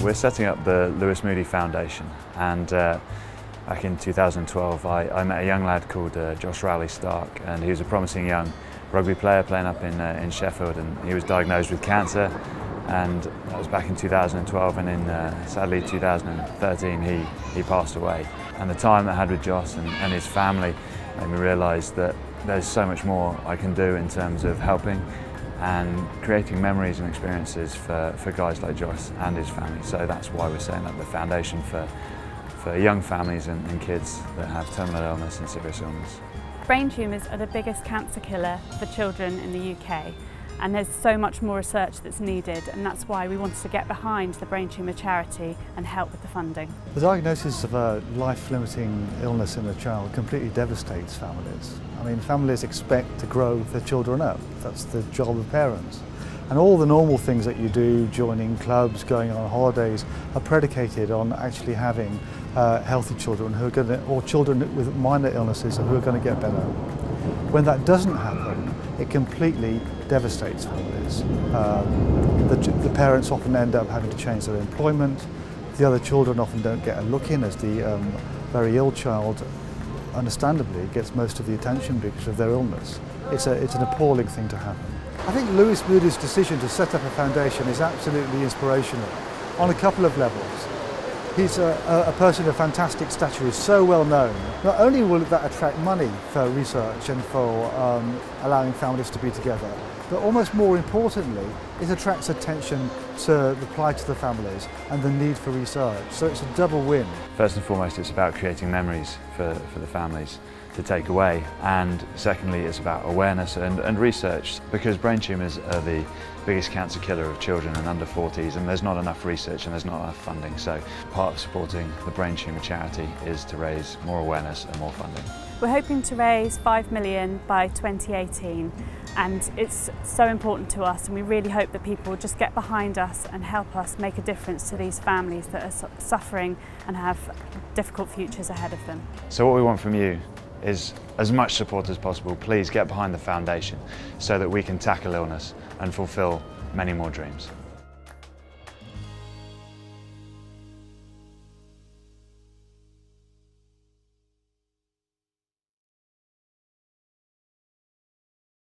We're setting up the Lewis Moody Foundation, and back in 2012 I met a young lad called Josh Rowley-Stark, and he was a promising young rugby player playing up in Sheffield, and he was diagnosed with cancer, and that was back in 2012, and in sadly 2013 he passed away. And the time I had with Josh and his family made me realise that there's so much more I can do in terms of helping and creating memories and experiences for guys like Josh and his family. So that's why we're setting up the foundation for young families and kids that have terminal illness and serious illness. Brain tumours are the biggest cancer killer for children in the UK, and there's so much more research that's needed, and that's why we wanted to get behind the Brain Tumour Charity and help with the funding. The diagnosis of a life-limiting illness in a child completely devastates families. I mean, families expect to grow their children up. That's the job of parents. And all the normal things that you do, joining clubs, going on holidays, are predicated on actually having healthy children who are going to, or children with minor illnesses who are going to get better. When that doesn't happen, it completely devastates families. The parents often end up having to change their employment. The other children often don't get a look in, as the very ill child, understandably, gets most of the attention because of their illness. It's an appalling thing to happen. I think Lewis Moody's decision to set up a foundation is absolutely inspirational on a couple of levels. He's a person of fantastic stature, is so well known. Not only will that attract money for research and for allowing families to be together, but almost more importantly, it attracts attention to the plight of the families and the need for research. So it's a double win. First and foremost, it's about creating memories for the families to take away, and secondly, it's about awareness and research, because brain tumours are the biggest cancer killer of children and under 40s, and there's not enough research and there's not enough funding. So part of supporting the Brain Tumour Charity is to raise more awareness and more funding. We're hoping to raise £5 million by 2018, and it's so important to us, and we really hope that people will just get behind us and help us make a difference to these families that are suffering and have difficult futures ahead of them. So what we want from you is as much support as possible. Please get behind the foundation so that we can tackle illness and fulfil many more dreams.